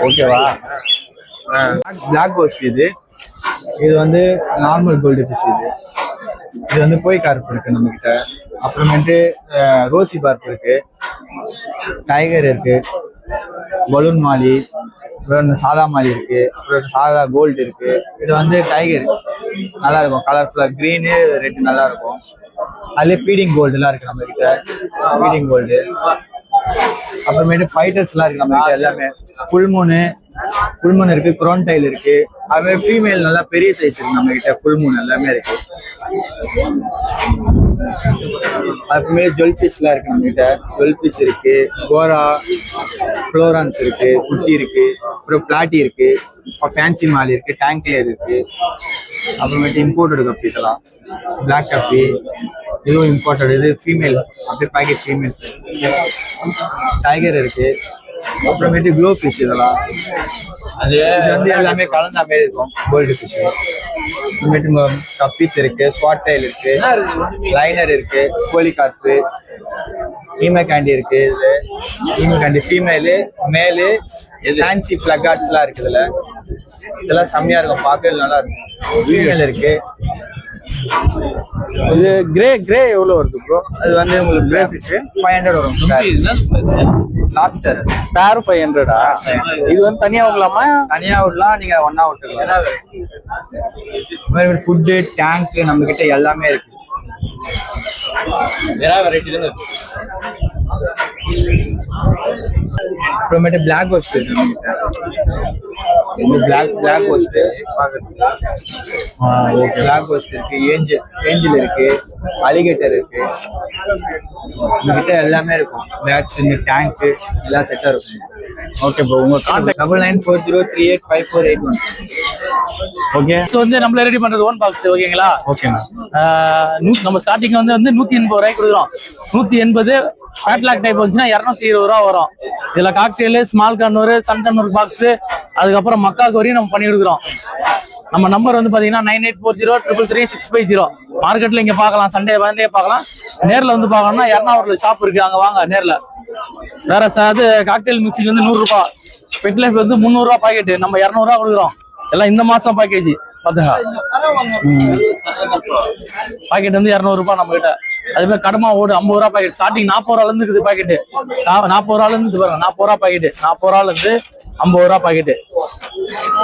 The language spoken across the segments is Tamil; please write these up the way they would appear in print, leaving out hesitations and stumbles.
ஓகேவா? பிளாக் கோஸ்ட் இது வந்து நார்மல் கோல்டு ஃபிஷ். இது வந்து போய் கார்ப் இருக்கு நம்ம கிட்ட. அப்புறமேட்டு ரோசி பார்ப் இருக்கு, டைகர் இருக்கு, பலூன் மாலி, அப்புறம் சாதா மாலி இருக்கு, அப்புறம் சாதா கோல்டு இருக்கு. இது வந்து டைகர் நல்லா இருக்கும், கலர்ஃபுல்லா கிரீனு ரெட் நல்லா இருக்கும். அதுலேயே ஃபீடிங் கோல்டுலாம் இருக்கு நம்ம கிட்ட, ஃபீடிங் கோல்டு. அப்புறமேட்டு ஃபைட்டர்ஸ்லாம் இருக்கு நம்ம கிட்ட எல்லாமே. ஃபுல் மூன் இருக்கு, குரோன் டைல் இருக்கு. அதுமாதிரி ஃபீமேல் நல்லா பெரிய சைஸ் இருக்கு நம்ம கிட்ட. ஃபுல் மூன் எல்லாமே இருக்கு. அதுமாதிரி ஜுவல் ஃபிஷ்லாம் இருக்கு நம்ம கிட்ட. ஜுவல் ஃபிஷ் இருக்கு, கோரா, ஃப்ளோரான்ஸ் இருக்கு, குட்டி இருக்கு, அப்புறம் பிளாட்டி இருக்கு, ஃபேன்சி மாலி இருக்கு, டேங்க்லேயர் இருக்கு. அப்புறமேட்டு இம்போர்ட்டட் கப்பி, இதெல்லாம் பிளாக் கப்பி, இதுவும் இம்போர்ட்டட். இது ஃபீமேல், அப்படியே பேக்கெட் ஃபீமேல். டைகர் இருக்கு. அப்புறமேட்டு க்ளோ ஃபிஷ், இதெல்லாம் அது வந்து எல்லாமே கலந்த மாதிரி இருக்கும். Gold fish. அப்புறமேட்டு கப்பீஸ் இருக்கு, ஸ்பாட் டைல் இருக்கு, லைனர் இருக்கு, கோழி கார்ப்பு, ஈமே கேண்டி இருக்கு. இது ஈமே கேண்டி ஃபீமேலு, மேலு, ஃபேன்சி பிளக்கார்ட்ஸ்லாம் இருக்கு. இதெல்லாம் செம்மையா இருக்கும், பார்க்கறது நல்லா இருக்கும். ஃபீமேல் இருக்கு. இது கிரே எவ்வளோ வருது ப்ரோ? அது வந்து உங்களுக்கு கிரே ஃபிஷ் 500 வரும். லாப்ஸ்டர் பேர் 500. இது வந்து தனியா விடலாமா? தனியா விடலாம், நீங்க ஒன்னா விட்டுக்கலாம். ஃபுட்டு டேங்க் நம்ம கிட்ட எல்லாமே இருக்கு. அப்புறமேட்டு பிளாக் கோஸ்ட் இருக்கு நம்ம கிட்ட. பிளாக் கோஸ்ட், பிளாக் கோஸ்ட் இருக்கு, ஏஞ்சல் இருக்கு, அலிகேட்டர் இருக்கு. உங்ககிட்ட எல்லாமே இருக்கும். பேட்ஸ், டேங்க் எல்லாம் செட்டா இருக்கும். ஓகே ப்ரோ, உங்க கான்டாக்ட் 9940385481. ஓகே, ஸோ வந்து நம்மள ரெடி பண்றது ஓன் பாக்ஸ். ஓகேங்களா? ஓகேண்ணா. நம்ம ஸ்டார்டிங் வந்து 180 ரூபாய்க்கு கொடுக்குறோம். 180 பேட்லாக் டைப் வந்துச்சுன்னா 220 ரூபா வரும். இதுல cockatiel, small conure, sun conure பாக்ஸ், அதுக்கப்புறம் மக்காக்கு வரையும் நம்ம பண்ணி கொடுக்குறோம். நம்ம நம்பர் வந்து பாத்தீங்கன்னா 9840333650. மார்க்கெட்ல இங்க பார்க்கலாம், சண்டே வந்து பார்க்கலாம். நேர்ல வந்து பார்க்கணும்னா எர்ணாவூர்ல ஷாப் இருக்கு, அங்க வாங்க நேர்ல. வேற அது காக்டெயில் மிக்ஸி வந்து 100 ரூபாய், பெட் லைஃப் வந்து 300 ரூபாய் பாக்கெட். நம்ம 200 ரூபாய் கொடுக்குறோம். எல்லாம் இந்த மாசம் பேக்கேஜ் பாத்துங்க. பாக்கெட் வந்து 200 ரூபாய் நம்ம கிட்ட. அதே மாதிரி கடமா ஓடு 50 ரூபாய் பாக்கெட். ஸ்டார்டிங் 40 ரூபாயில இருந்து இருக்குது பாக்கெட். 40 ரூபாயில இருந்து பாருங்க, 40 ரூபாய் பாக்கெட். 40 ரூபாயில இருந்து 50 ரூபாய் பாக்கெட்.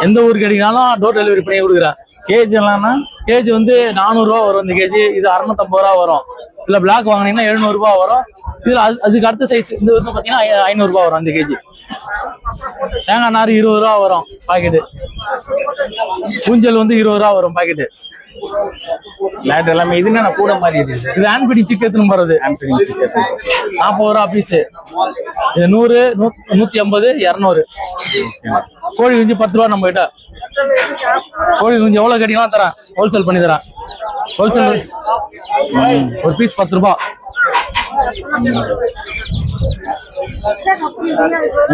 எந்த ஊருக்கு கிடைக்குனாலும் டோர் டெலிவரி பண்ணி கொடுக்குறேன். கேஜ் எல்லாம்னா கேஜ் வந்து 400 ரூபா வரும் இந்த கேஜி. இது 650 ரூபா வரும். இதுல பிளாக் வாங்கினீங்கன்னா 700 ரூபாய் வரும். இதுல அதுக்கு அடுத்த சைஸ் இந்த வந்து பாத்தீங்கன்னா 500 ரூபாய் வரும் இந்த கேஜி. தேங்காய் நார் 20 ரூபா வரும் பாக்கெட்டு. ஊஞ்சல் வந்து 20 ரூபா வரும் பாக்கெட்டு. லேட் எல்லாமே இது என்ன கூட மாதிரி இது ஆன்பிடி சிக்கன் போறது. 40 ரூபா பீஸ். இது 100, 150, 200. கோழி குஞ்சு 10 ரூபா நம்ம கிட்ட. கோழி குஞ்சு எவ்வளவு கேட்டீங்கன்னா தரேன், ஹோல்சேல் பண்ணி தரேன். ஹோல்சேல் ஒரு பீஸ் 10 ரூபா.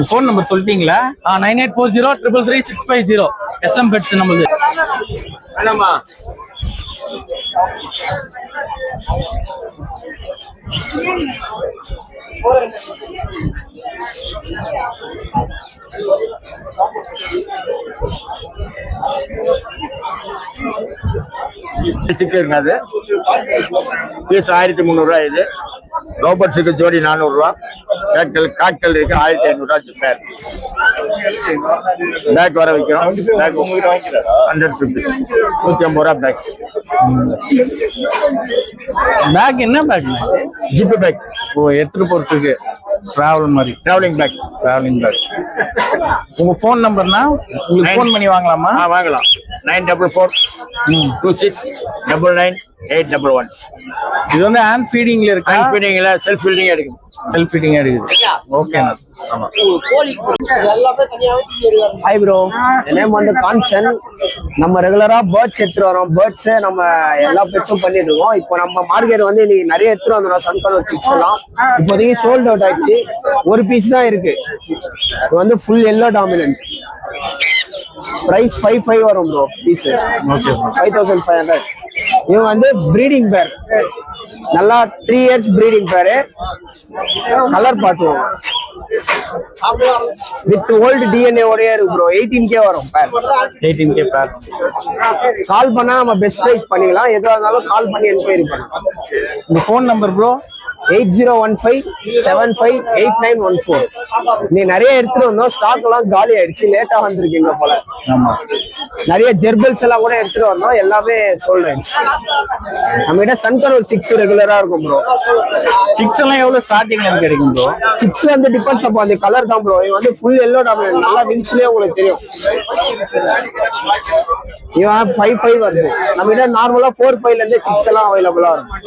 ஃபோன் நம்பர் சொல்லிட்டீங்களா? 9840333650. SM பெட்ஸ் நம்மளுது. வேணாமா? சிக்கன் அது பீஸ் 1300 ரூபாய். இது ரோபோட் சிக்கன் ஜோடி 400 ரூபா. காக்டெயில் இருக்கு 1500 ரூபா. பேர் பேக் வர வைக்கிறோம். 150, 150 ரூபா பேக். பேக் என்ன பேக்? Zip bag. ஓ, எடுத்துட்டு போறதுக்கு டிராவலிங் பேக். உங்க போன் நம்பர்னா உங்களுக்கு போன் பண்ணி வாங்கலாமா? வாங்கலாம். 9442699811. இது வந்து ஹேண்ட் ஃபீடிங்ல இருக்கு. ஹேண்ட் ஃபீடிங்ல செல்ஃப் ஃபீடிங் எடுக்கும். செல்ஃப் ஃபீடிங் எடுக்குது. ஓகேண்ணா. ஆமா. ஹாய் ப்ரோ, என் நேம் வந்து கான்சன். நம்ம ரெகுலரா பேர்ட்ஸ் எடுத்துட்டு வரோம். பேர்ட்ஸ் நம்ம எல்லா பெட்ஸும் பண்ணிட்டு இருக்கோம். இப்போ நம்ம மார்க்கெட் வந்து இன்னைக்கு நிறைய எடுத்துட்டு வந்துடும். சன்கலர் சிக்ஸ் எல்லாம் இப்போதைக்கு சோல்ட் அவுட் ஆயிடுச்சு. ஒரு பீஸ் தான் இருக்கு. இது வந்து ஃபுல் எல்லோ டாமினன்ட். பிரைஸ் 55 வரும் ப்ரோ பீஸ். ஓகே, 5500. இவங்க வந்து ப்ரீடிங் பேர், நல்லா 3 இயர்ஸ் ப்ரீடிங் பேரு. கலர் பார்த்துவோம், வித் ஓல்டு டிஎன்ஏ ஓடயே இருக்கு ப்ரோ. 18K வரும் பேர். 18K பேர். கால் பண்ணா நம்ம பெஸ்ட் பிரைஸ் பண்ணிக்கலாம். எதுவாக இருந்தாலும் கால் பண்ணி என்கொயரி பண்ணலாம். இந்த ஃபோன் நம்பர் ப்ரோ 8015758914. நீ நிறைய எடுத்துட்டு வந்தோம், ஸ்டாக் எல்லாம் காலி ஆயிடுச்சு, லேட்டா வந்திருக்கீங்க போல. ஆமா, நிறைய ஜெர்பல்ஸ் எல்லாம் கூட எடுத்துட்டு வந்தோம், எல்லாமே சோல்ட் ஆயிடுச்சு. நம்ம கிட்ட சன்கலர் 6 ரெகுலரா இருக்கும் ப்ரோ. 6 எல்லாம் எவ்வளவு ஸ்டார்டிங்ல இருந்து கிடைக்கும் ப்ரோ? 6 வந்து டிபெண்ட்ஸ் அப்போ அந்த கலர் தான் ப்ரோ. இது வந்து ஃபுல் எல்லோ டாமினன்ட், நல்லா விங்ஸ்லயே உங்களுக்கு தெரியும். இவன் 5.5 வருது. நம்ம கிட்ட நார்மலா 4.5ல இருந்து 6 எல்லாம் அவைலபிளா இருக்கும்.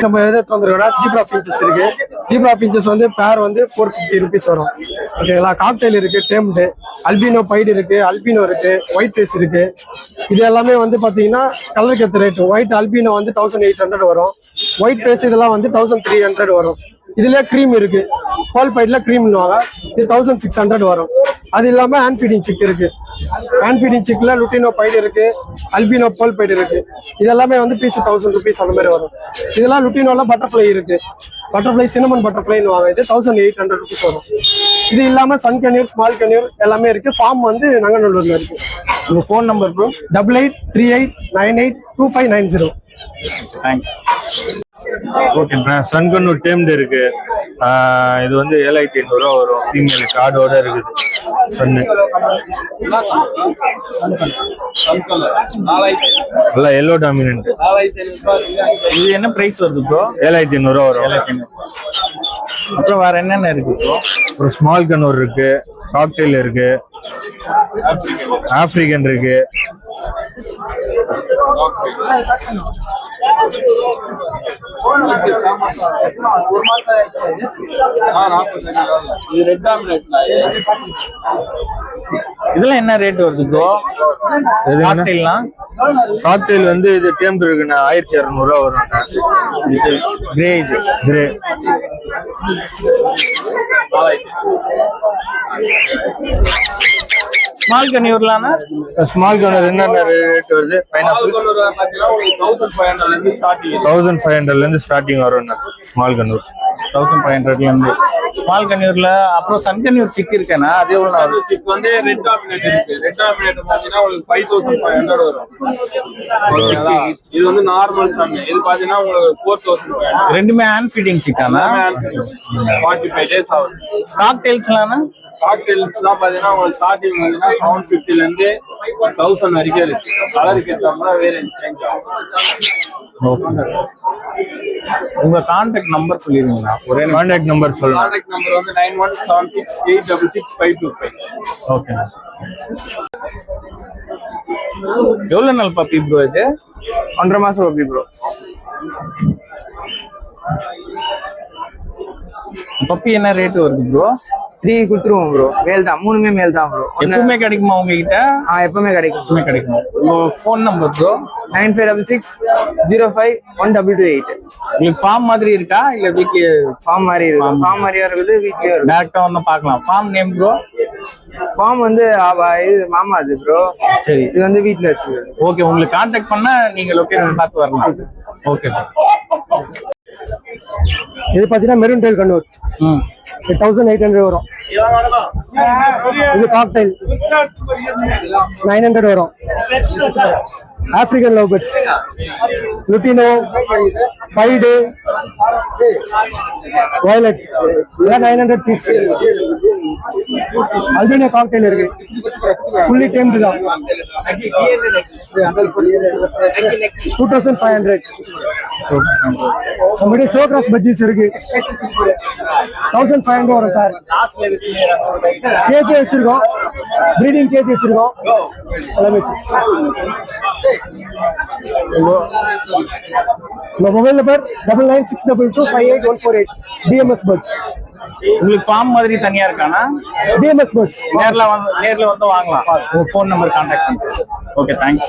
நம்ம எதிர்த்து வந்துருக்கோம்னா ஜீப்ரா ஃபின்ச்சஸ் இருக்கு. ஜீப்ரா ஃபின்ச்சஸ் வந்து பேர் வந்து 450 rupees வரும். ஓகேங்களா. காக்டெயில் இருக்கு, டேம்டு, அல்பினோ பைடு இருக்கு, அல்பினோ இருக்கு, ஒயிட் ஃபேஸ் இருக்கு. இது எல்லாமே வந்து பாத்தீங்கன்னா கலருக்கு ஏற்ற ரேட். ஒயிட் அல்பினோ வந்து 1800 வரும். ஒயிட் ஃபேஸ் இதெல்லாம் வந்து 1300 வரும். இதுல க்ரீம் இருக்கு, பால் பைட்ல க்ரீம்னுவாங்க, இது 1600 வரும். அது இல்லாம ஹேண்ட் ஃபீடிங் சிக் இருக்கு. ஹேண்ட் ஃபீடிங் சிக்ல லுட்டினோ பைடு இருக்கு, அல்பினோ பால் பைடு இருக்கு. இதெல்லாமே வந்து பீஸ் 1000 rupees அந்த மாதிரி வரும். இதெல்லாம் லுட்டினோல பட்டர்ஃப்ளை இருக்கு, பட்டர்ஃப்ளை சினமன் பட்டர்ஃப்ளைன்னு வாங்க, இது 1800 rupees வரும். இது இல்லாம சன் கன்யூர், ஸ்மால் கன்யூர் எல்லாமே இருக்கு. ஃபார்ம் வந்து நங்கநல்லூர்ல இருக்கு. உங்க phone number bro 8838982590. Thanks. Okay, சன்கன்னூர் டேம்டு இருக்கு. இது வந்து 7500 வரும். ஃபீமேல் கார்டோட இருக்குது. சன்னு நல்லா எல்லோ டாமினன்ட். இது என்ன பிரைஸ் வருது ப்ரோ? 7500 வரும். அப்புறம் வேற என்னென்ன இருக்கு ப்ரோ? ஒரு ஸ்மால் கன்னூர் இருக்கு, காக்டெயில் இருக்கு, ஆப்பிரிக்கன் இருக்கு. இதெல்லாம் என்ன ரேட் வருது ப்ரோ? காக்டெயில் வந்து இது டேம்டு இருக்குண்ணா 1200 வரும். கிரே, இது கிரே. ஸ்மால் கன்யூர்லாம் ஸ்மால் கன்யூர் என்னென்ன ரேட் வருது? 1500 இருந்து ஸ்டார்டிங் வரும். ஸ்மால் கன்யூர் 1500 இருந்து. ஸ்மால் கன்யூர்ல அப்புறம் சன் கன்யூர் சிக் இருக்கேன்னா அது எவ்வளவு? சிக் வந்து ரெட் டாமினேட் இருக்கு. ரெட் டாமினேட் பாத்தீங்கன்னா உங்களுக்கு 5500 வரும். இது வந்து நார்மல் சன். இது பாத்தீங்கன்னா உங்களுக்கு 4000. ரெண்டுமே ஹேண்ட் ஃபீடிங் சிக்கானா? 45 days ஆகும். காக்டெயில்ஸ்லாம் காக்டெயில்ஸ்லாம் பாத்தீங்கன்னா உங்களுக்கு ஸ்டார்டிங் வந்து 750 ல இருந்து 1000 வரைக்கும் இருக்கு. கலருக்கு ஏற்றோம்னா வேற சேஞ்ச் ஆகும். உங்க கான்டாக்ட் நம்பர் சொல்லிருங்களா? ஒரே கான்டாக்ட் நம்பர் சொல்லலாம். கான்டாக்ட் நம்பர் வந்து 9176866525. ஓகே. எவ்வளவு நாள் பப்பி ப்ரோ இது? 1.5 மாசம் பப்பி ப்ரோ. பப்பி என்ன ரேட் வருது ப்ரோ? 3 கொடுத்துருவோம் ப்ரோ. மேல் தான், 3மே மேல் தான் ப்ரோ. எப்பவுமே கிடைக்குமா உங்ககிட்ட? எப்பவுமே கிடைக்கும். எப்பவுமே கிடைக்கும். உங்க ஃபோன் நம்பர் ப்ரோ? 9566051228. உங்களுக்கு ஃபார்ம் மாதிரி இருக்கா இல்ல வீட்லயே? ஃபார்ம் மாதிரி இருக்கும். ஃபார்ம் மாதிரியா இருக்குது, வீட்லயே இருக்கும். டேரக்டா வந்து பார்க்கலாம். Form name bro? ஃபார்ம் வந்து இது மாமா அது ப்ரோ. சரி, இது வந்து வீட்ல வச்சுக்கிறது. ஓகே. உங்களுக்கு கான்டாக்ட் பண்ணா நீங்க லொகேஷன் பார்த்து வரலாம். ஓகே. இது பாத்தீங்கன்னா மெரூன் டெயில் கன்னூர், 1800 வரும். இது காக்டெயில் 900 வரும். African love birds, lutino, Baidu, violet, இதெல்லாம் 900 பீஸ். அல்பினோ காக்டெயில் இருக்கு, ஃபுல்லி டேம்டு தான், 2500. நம்மகிட்ட ஷோ கிராஸ் பஜ்ஜீஸ் இருக்கு, 1500 வரும் சார். கேஜி வச்சிருக்கோம், ப்ரீடிங் கேஜி வச்சிருக்கோம் எல்லாமே. Mobile number 9962258148. DMS birds. உங்களுக்கு ஃபார்ம் மாதிரி தனியா இருக்கானா? DMS birds. நேர்ல வந்து வாங்கலாம். உங்க ஃபோன் நம்பர் கான்டாக்ட் பண்ணுங்க. Okay, thanks.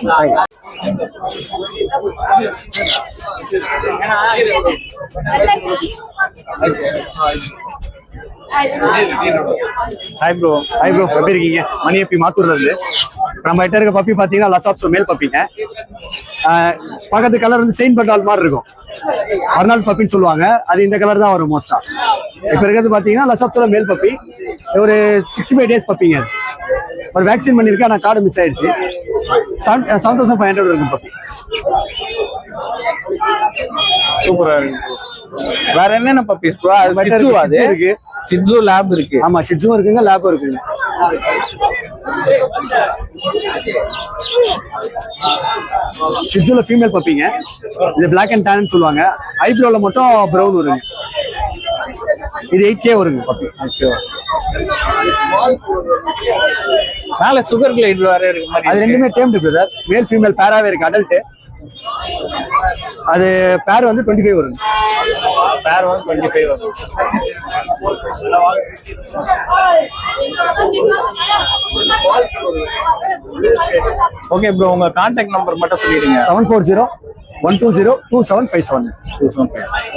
ஹாய் ப்ரோ எப்படி இருக்கீங்க? மணி எப்பி மாத்தூர்ல இருந்து. நம்ம கிட்ட இருக்க பப்பி பாத்தீங்கன்னா லசாப்ஸோ மேல் பப்பிங்க. பக்கத்து கலர் வந்து செயின்ட் பட்டால் மாதிரி இருக்கும், அர்னால் பப்பின்னு சொல்லுவாங்க. அது இந்த கலர் தான் வரும் மோஸ்டா. இப்ப இருக்கிறது பாத்தீங்கன்னா லசாப்ஸோல மேல் பப்பி. ஒரு 65 டேஸ் பப்பிங்க. ஒரு வேக்சின் பண்ணிருக்கேன், ஆனா கார்டு மிஸ் ஆயிடுச்சு. 7,500 இருக்கும் பப்பி. சூப்பரா இருக்கு. வேற என்னென்ன பப்பீஸ் ப்ரோ? அது சிட்சுவா? அது இருக்கு, சிட்சு லேப் இருக்கு. ஆமா ஷிட்ஸும் இருக்குங்க, லேப்பும் இருக்குங்க. ஷிட்ஸுல ஃபீமேல் பப்பிங்க. இது பிளாக் அண்ட் டேன் சொல்லுவாங்க. ஐப்ரோல மட்டும் ப்ரௌன் வருங்க. இது 8K வருங்க பப்பி. மேல சுகர் கிளைட் வேற இருக்கு மாதிரி. அது ரெண்டுமே டேம் பிரதர். மேல் ஃபீமேல் பேராவே இருக்கு, அடல்ட். அது பேர் வந்து 25 வருங்க. பேர் வந்து 25 வரும். ஓகே ப்ரோ, உங்க கான்டாக்ட் நம்பர் மட்டும் சொல்லிடுங்க. 740-120-2757.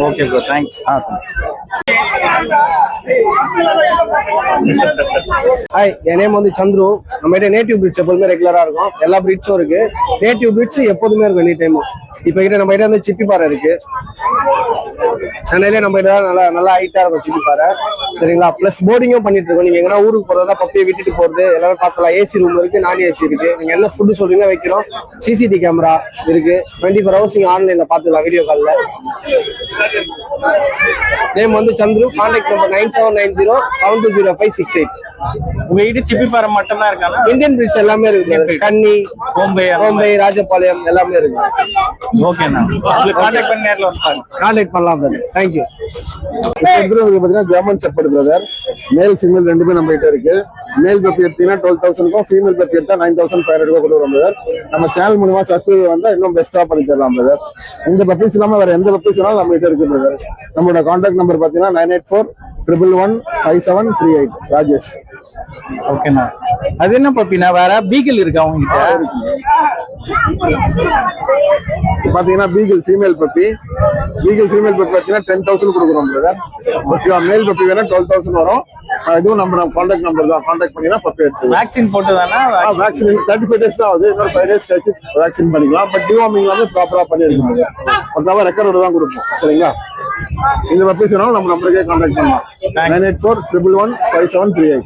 Okay bro, thanks. ஹாய், என் நேம் வந்து சந்துரு. நம்ம கிட்ட நேட்டிவ் பிரீட்ஸ் எப்போதுமே ரெகுலரா இருக்கும். எல்லா பிரீட்ஸும் இருக்கு. நேட்டிவ் பிரீட்ஸ் எப்போதுமே இருக்கும், எனி டைமும். இப்போ கிட்ட நம்ம கிட்ட வந்து சிப்பி பாறை இருக்கு. சென்னையிலே நம்ம கிட்ட நல்லா ஹைட்டா இருக்கும் சிப்பி பாறை. சரிங்களா? பிளஸ் போர்டிங்கும் பண்ணிட்டு இருக்கோம். நீங்க எங்கன்னா ஊருக்கு போறதா பப்பியை விட்டுட்டு போறது எல்லாமே பார்க்கலாம். ஏசி ரூம் இருக்கு, நான் ஏசி இருக்கு. நீங்க என்ன ஃபுட்டு சொல்றீங்க வைக்கிறோம். சிசிடிவி கேமரா இருக்கு. 24 hours நீங்க ஆன்லைன்ல பாத்துக்கலாம், வீடியோ கால்ல. நேம் வந்து சந்துரு. Contact number 9790-720568. உங்க கிட்ட சிப்பி பாறை மட்டும் தான் இருக்கானா? இந்தியன் பிரீட்ஸ் எல்லாமே இருக்கு. கன்னி, கோம்பை, ராஜபாளையம் எல்லாமே இருக்கு. ஓகேண்ணா, உங்களுக்கு கான்டாக்ட் பண்ணி நேர்ல வந்து கான்டாக்ட் பண்ணலாம் பிரதர். தேங்க்யூ. பாத்தீங்கன்னா German shepherd brother. Male female ரெண்டுமே நம்ம கிட்ட இருக்கு. மேல் பப்பி எடுத்தீங்கன்னா 12,000, ஃபீமேல் பப்பி எடுத்தா 9,500 கொடுக்குறோம் பிரதர். நம்ம சேனல் மூலமா சப்ஸ்கிரைப் வந்தா இன்னும் பெஸ்டா பண்ணி தரலாம் பிரதர். இந்த பப்பீஸ் இல்லாம வேற எந்த பப்பீஸ் வேணாலும் நம்ம கிட்ட இருக்கு பிரதர். நம்மளோட கான்டாக்ட் நம்பர் பாத்தீங்கன்னா 984-111-5738. ராஜேஷ். ஓகேண்ணா. அது என்ன பப்பினா? வேற பீகிள் இருக்கா உங்ககிட்ட? பாத்தீங்கன்னா beagle female puppy. Beagle female puppy பாத்தீங்கன்னா 10,000 கொடுக்குறோம் பிரதர். ஓகேவா? மேல் பப்பி வேணா 12,000 வரும். இதுவும் நம்ம கான்டாக்ட் நம்பர் தான். கான்டாக்ட் பண்ணீங்கன்னா பப்பி எடுத்து வேக்சின் போட்டு தானே? வேக்சின் 35 days தான் ஆகுது. இன்னொரு 5 days கழிச்சு வேக்சின் பண்ணிக்கலாம். பட் டிவார்மிங் வந்து ப்ராப்பரா பண்ணிருக்கோம். ஒரு தவிர ரெக்கார்டோட தான் கொடுப்போம். சரிங்களா? இந்த பப்பீஸ் வேணாலும் நம்ம நம்பருக்கே கான்டாக்ட் பண்ணலாம். 984-111-5738.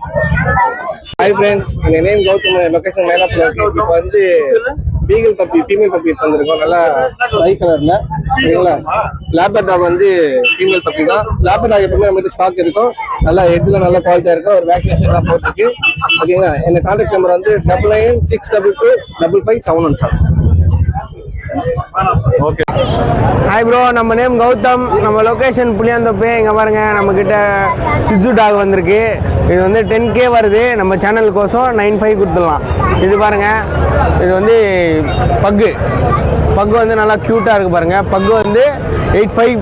ஹாய் ஃப்ரெண்ட்ஸ், என் நேம் கௌதம். லொகேஷன் மேலாப்ல இருக்கு. இப்போ வந்து பீகிள் பப்பி, ஃபீமேல் பப்பி வந்திருக்கோம். நல்லா ட்ரை கலர்ல. சரிங்களா? லேபர் டாக் வந்து ஃபீமேல் பப்பி தான். லேபர் டாக் எப்பவுமே நம்ம ஸ்டாக் இருக்கும். நல்லா ஹெட்ல நல்ல குவாலிட்டியா இருக்கும். ஒரு வேக்சினேஷன் எல்லாம் போட்டுருக்கு. ஓகேங்களா? என்ன கான்டாக்ட் நம்பர் வந்து 9962255717. ஓகே. ஹாய் ப்ரோ, நம்ம நேம் கௌதம். நம்ம லொகேஷன் புளியாந்தோப்பு. இங்கே பாருங்க, நம்ம கிட்ட சிட்சு டாக் வந்திருக்கு. இது வந்து 10K வருது. நம்ம சேனலுக்கோசம் 9,500 கொடுத்துடலாம். இது பாருங்க, இது வந்து பக்கு வந்து நல்லா க்யூட்டாக இருக்குது பாருங்க. பக்கு வந்து 8,500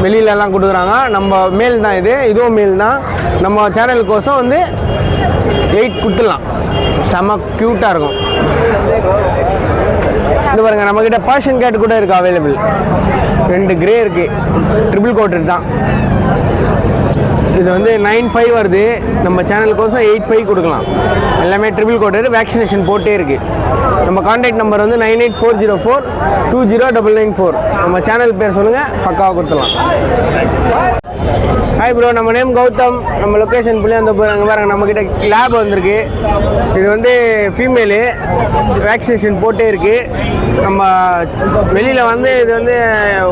வெளியிலலாம் கொடுக்குறாங்க. நம்ம மேல் தான் இதுவும் மேல் தான். நம்ம சேனலுக்கோசம் வந்து 8 கொடுத்துடலாம். செம்ம க்யூட்டாக இருக்கும். இது பாருங்க, நம்ம கிட்ட பர்ஷியன் கேட் கூட இருக்கு அவைலபிள். 2 கிரே இருக்கு. ட்ரிபிள் கோட்டட் தான். இது வந்து 9,500 வருது. நம்ம சேனலுக்கோசம் 8,500 கொடுக்கலாம். எல்லாமே ட்ரிபிள் கோட்டட், வேக்சினேஷன் போட்டே இருக்கு. நம்ம கான்டாக்ட் நம்பர் வந்து 9840420994. நம்ம சேனல் பேர் சொல்லுங்க, பக்காவாக கொடுத்துடலாம். ஹாய் ப்ரோ, நம்ம நேம் கௌதம். நம்ம லொக்கேஷன் புளியாந்தோப்பு. அங்கே பாருங்க, நம்ம கிட்ட லேப் வந்திருக்கு. இது வந்து ஃபீமேலு, வேக்சினேஷன் போட்டே இருக்கு. நம்ம வெளியில வந்து இது வந்து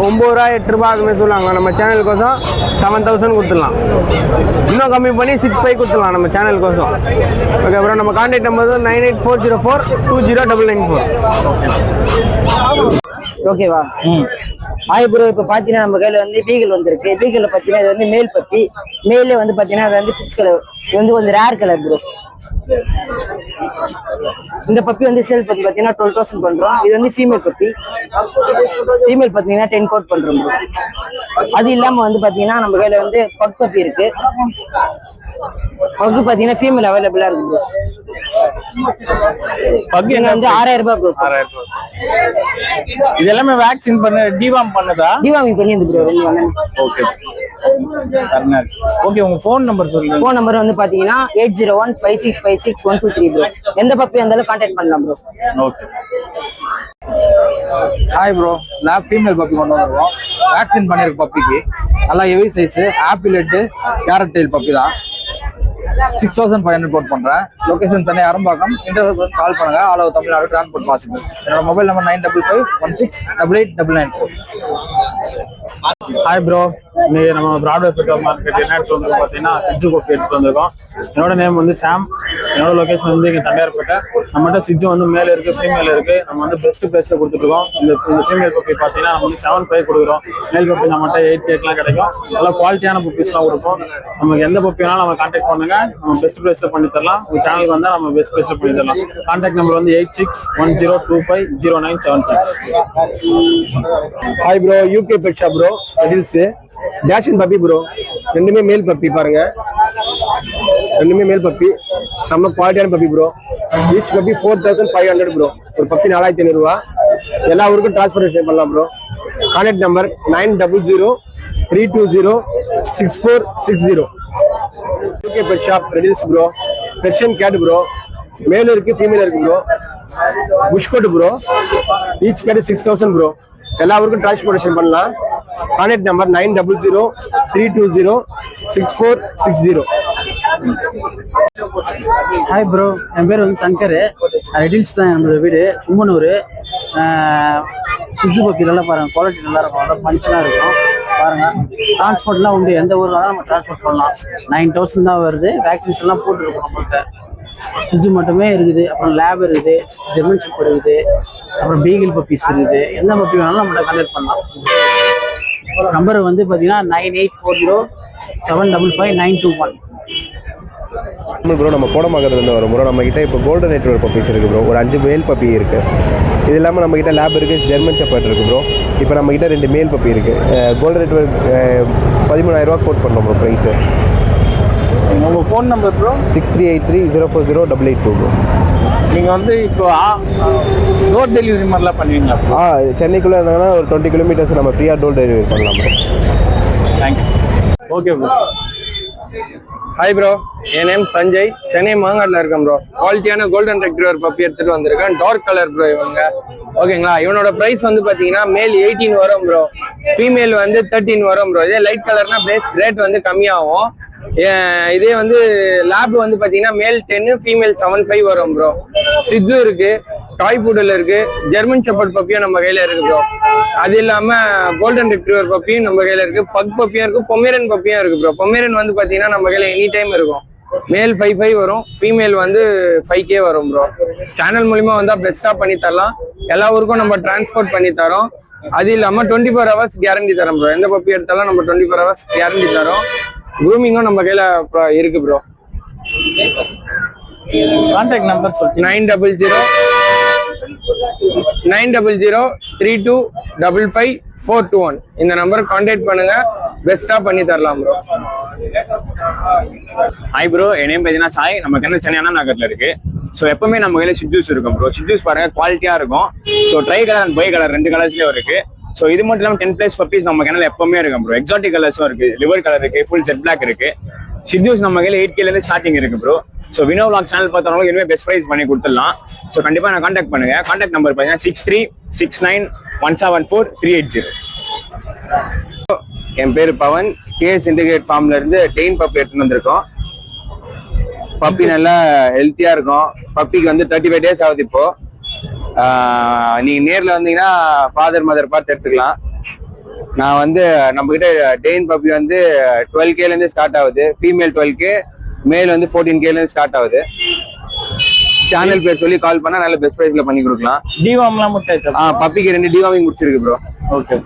9 ரூபா 8 ரூபா அதுமாதிரி சொல்லுவாங்க. நம்ம சேனலுக்கோசம் 7,000 கொடுத்துடலாம். இன்னும் கம்மி பண்ணி 6,500 கொடுத்துடலாம் நம்ம சேனலுக்கோசம். ஓகே ப்ரோ, நம்ம கான்டாக்ட் நம்பர் வந்து 9840420994. ஓகேவா? ஹாய் ப்ரோ, இப்போ பார்த்தீங்கன்னா நம்ம கையில் வந்து பீகிள் வந்திருக்கு. பீகிளில் பார்த்தீங்கன்னா இது வந்து மேல் பப்பி. மேலே வந்து பார்த்தீங்கன்னா அது வந்து பிச் கலர். இது வந்து கொஞ்சம் ரேர் கலர் ப்ரோ. இந்த பப்பி வந்து சேல் பத்தி பார்த்தீங்கன்னா 12,000 பண்ணுறோம். இது வந்து ஃபீமேல் பப்பி. ஃபீமேல் பார்த்தீங்கன்னா 10 கோட் பண்ணுறோம் ப்ரோ. அது இல்லாமல் வந்து பார்த்தீங்கன்னா நம்ம கையில் வந்து பக் பப்பி இருக்கு. பக்கு பார்த்தீங்கன்னா ஃபீமேல் அவைலபிளாக இருக்கு ப்ரோ. பக்கு வந்து 6,000 ரூபாய் ப்ரோ. 6,000 ரூபாய். இது எல்லாமே வேக்சின் பண்ண டிவார்ம் பண்ணதா? டிவார்மிங் பண்ணி ப்ரோ. ஓகே. கர்நாட். ஓகே, உங்க ஃபோன் நம்பர் சொல்லுங்க. ஃபோன் நம்பர் வந்து பாத்தீங்கன்னா 8015656123 ப்ரோ. எந்த பப்பி இருந்தாலும் கான்டாக்ட் பண்ணலாம் bro. Okay. Hi bro, lab female puppy கொண்டு வந்துருக்கோம். வேக்சின் பண்ணியிருக்க பப்பிக்கு நல்லா heavy size apple head carrot tail puppy தான். 6500 கோட் பண்றேன். லொகேஷன் சென்னை அரம்பாக்கம். இன்டர்வியூ கால் பண்ணுங்க. All over Tamil Nadu transport possible. என்னோட மொபைல் நம்பர் 9551688899. ஹாய் ப்ரோ, இன்னைக்கு நம்ம பிராட்வே பிக்கப் மார்க்கெட் என்ன எடுத்து வந்து பார்த்தீங்கன்னா சிஜு பப்பி எடுத்து வந்திருக்கோம். என்னோட நேம் வந்து சாம். என்னோட லொகேஷன் வந்து இங்கே தண்டையார்பேட்டை. நம்மகிட்ட சிஜு வந்து மேல் இருக்கு, ஃபீமேல் இருக்கு. நம்ம வந்து பெஸ்ட் பிரைஸ்ல கொடுத்துருக்கோம். இந்த ஃபீமேல் பப்பி பார்த்தீங்கன்னா நம்ம வந்து 7.5 கொடுக்குறோம். மேல் பப்பி நம்மகிட்ட 8.8 கிடைக்கும். நல்லா குவாலிட்டியான பப்பீஸ்லாம் கொடுப்போம். நமக்கு எந்த பப்பி வேணாலும் நம்ம கான்டாக்ட் பண்ணுங்க, நம்ம பெஸ்ட் பிரைஸ்ல பண்ணி தரலாம். உங்க சேனலுக்கு வந்தால் நம்ம பெஸ்ட் பிரைஸ்ல பண்ணி தரலாம். கான்டாக்ட் நம்பர் வந்து 8610250976. Hi bro, UK pet shop bro, hills டேஷன் பப்பி ப்ரோ. ரெண்டுமே மேல் பப்பி பாருங்க, ரெண்டுமே மேல் பப்பி. செம்ம குவாலிட்டியான puppy bro. Each puppy 4500 bro. ஒரு பப்பி 4500 ரூபா. எல்லா ஊருக்கும் டிரான்ஸ்போர்டேஷன் பண்ணலாம் bro. Contact number 9003206460. UK pet shop ரெடில்ஸ் bro. Persian cat bro, male இருக்கு ஃபீமேல் இருக்கு ப்ரோ. புஷ்கோட் ப்ரோ, ஈச் கேட் 6000 ப்ரோ. எல்லா ஊருக்கும் டிரான்ஸ்போர்டேஷன் பண்ணலாம். Contact number 9003206460. ஹாய் ப்ரோ, என் பேர் வந்து சங்கர். ரெடில்ஸ் தான் என்னோட வீடு, கும்பனூர். சிஜு பப்பி நல்லா பாருங்கள், குவாலிட்டி நல்லா இருக்கும், நல்லா பஞ்செலாம் இருக்கும் பாருங்கள். டிரான்ஸ்போர்ட்லாம் உண்டு, எந்த ஊரில் தான் நம்ம டிரான்ஸ்போர்ட் பண்ணலாம். 9000 தான் வருது. வேக்சின்ஸ் எல்லாம் போட்டுருக்கோம் நம்மள்கிட்ட. சிஜு மட்டுமே இருக்குது, அப்புறம் லேப் இருக்குது, ஜெர்மன் ஷெப்பர்ட் இருக்குது, அப்புறம் பீகிள் பப்பீஸ் இருக்குது. எந்த பப்பி வேணாலும் நம்மகிட்ட கான்டாக்ட் பண்ணலாம். நம்பர் வந்து பார்த்தீங்கன்னா 9840755921. ப்ரோ, நம்ம கோடமாக்கிறதுலேருந்து வரும் ப்ரோ. நம்மகிட்ட இப்போ கோல்டன் ரெட்ரீவர் பப்பீஸ் இருக்குது ப்ரோ. ஒரு 5 மேல் பப்பி இருக்குது. இது இல்லாமல் நம்மகிட்ட லேப் இருக்குது, ஜெர்மன் ஷெப்பர்ட் இருக்குது ப்ரோ. இப்போ நம்மகிட்ட 2 மேல் பப்பி இருக்குது. கோல்டன் ரெட்ரீவர் 13000 ரூபா கோட் பண்ணுறோம் ப்ரோ ப்ரைஸு. உங்கள் ஃபோன் நம்பர் ப்ரோ? 6383040882 ப்ரோ. நீங்கள் வந்து இப்போ டோர் டெலிவரி மாதிரிலாம் பண்ணுவீங்களா? சென்னைக்குள்ளே இருந்தாங்கன்னா ஒரு 20 கிலோமீட்டர்ஸ் நம்ம ஃப்ரீயாக டோர் டெலிவரி பண்ணலாம் bro. Thank you. Okay bro. Hi bro, என் நேம் சஞ்சய். சென்னை மாங்காட்டில் இருக்கேன் ப்ரோ. குவாலிட்டியான கோல்டன் ரெட்ரீவர் பப்பி எடுத்துட்டு வந்திருக்கேன். டார்க் கலர் ப்ரோ இவங்க. ஓகேங்களா, இவனோட ப்ரைஸ் வந்து பார்த்தீங்கன்னா மேல் 18 வரும் ப்ரோ, ஃபீமேல் வந்து 13 வரும் ப்ரோ. இதே லைட் கலர்னா ரேட் வந்து கம்மியாகும். இதே வந்து லேப் வந்து பார்த்தீங்கன்னா மேல் 10, ஃபீமேல் 7.5 வரும் ப்ரோ. சிஜு இருக்கு, டாய் பூடல் இருக்கு, ஜெர்மன் ஷெப்பர்ட் பப்பியும் நம்ம கையில இருக்கு ப்ரோ. அது இல்லாம கோல்டன் ரெட்ரீவர் பப்பியும் நம்ம கையில இருக்கு, பக் பப்பியும் இருக்கு, பொமேரன் பப்பியும் இருக்கு ப்ரோ. பொமேரன் வந்து பாத்தீங்கன்னா நம்ம கையில எனி டைம் இருக்கும். மேல் 5.5 வரும், ஃபீமேல் வந்து 5K வரும் ப்ரோ. சேனல் மூலியமா வந்தா பெஸ்டா பண்ணி தரலாம். எல்லா ஊருக்கும் நம்ம டிரான்ஸ்போர்ட் பண்ணி தரோம். அது இல்லாம 24 ஹவர்ஸ் கேரண்டி தரோம் ப்ரோ. எந்த பப்பி எடுத்தாலும் நம்ம 24 ஹவர்ஸ் கேரண்டி தரோம். க்ரூமிங்கும் நம்ம கையில இருக்கு ப்ரோ. கான்டாக்ட் நம்பர் சொல்லு. 9003255421. இந்த நம்பருக்கு கான்டாக்ட் பண்ணுங்க, பெஸ்டா பண்ணி தரலாம் ப்ரோ. ஹாய் ப்ரோ, என் நேம் பார்த்தீங்கன்னா சாய். நம்ம கிட்ட சென்னை அண்ணா நகர்ல இருக்கு. ஸோ எப்பவுமே நம்ம கையில சிஜூஸ் இருக்கும் ப்ரோ. சிஜூஸ் பாருங்க குவாலிட்டியா இருக்கும். So tri colour and bi colour 2 கலர்ஸ்லயும் இருக்கு. ஸோ இது மட்டும் இல்லாமல் 10+ பப்பீஸ் நம்ம கிணல எப்பவுமே இருக்கும் ப்ரோ. எக்ஸாட்டிக் கலர்ஸும் இருக்கு, லிவர் கலர் இருக்கு, ஃபுல் செட் பிளாக் இருக்கு. சிஜூஸ் நம்ம கையில 8K இருந்து ஸ்டார்டிங் இருக்கு bro. So Vino vlog channel பார்த்தவங்களுக்கு இனிமேல் பெஸ்ட் ப்ரைஸ் பண்ணி கொடுத்துடலாம். ஸோ கண்டிப்பாக நான் கான்டாக்ட் பண்ணுங்க. கான்டாக்ட் நம்பர் பார்த்தீங்கன்னா 6369174380. என் பேர் பவன். கேஎஸ் இன்டிகிரேட் ஃபார்ம்ல இருந்து டெயின் பப்பி எடுத்துட்டு வந்திருக்கோம். பப்பி நல்லா ஹெல்த்தியா இருக்கும். பப்பிக்கு வந்து 35 days ஆகுது இப்போ. நீங்க நேர்ல வந்தீங்கன்னா ஃபாதர் மதர் பார்த்து எடுத்துக்கலாம். நான் வந்து நம்ம கிட்ட டெயின் பப்பி வந்து 12K இருந்து ஸ்டார்ட் ஆகுது. ஃபீமேல் 12K, மேல் வந்து 14K இருந்து ஸ்டார்ட் ஆகுது. சேனல் பேர் சொல்லி கால் பண்ணா நல்ல பெஸ்ட் பிரைஸ்ல பண்ணி கொடுக்கலாம். டிவார்ம்லாம் முடிச்சாச்சு. பப்பிக்கு 2 டிவார்மிங் முடிச்சிருக்கு ப்ரோ. ஓகே.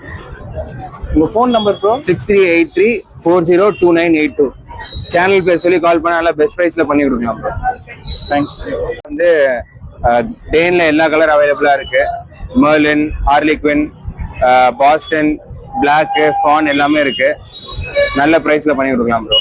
உங்க ஃபோன் நம்பர் ப்ரோ? 6383402982. சேனல் பேர் சொல்லி கால் பண்ணா நல்லா பெஸ்ட் பிரைஸ்ல பண்ணி கொடுக்கலாம் ப்ரோ. தேங்க்ஸ். வந்து டெயின்ல எல்லா கலர் அவைலபிளா இருக்கு. Merle, harlequin, Boston, black, fawn எல்லாமே இருக்கு. நல்ல பிரைஸ்ல பண்ணி கொடுக்கலாம் ப்ரோ.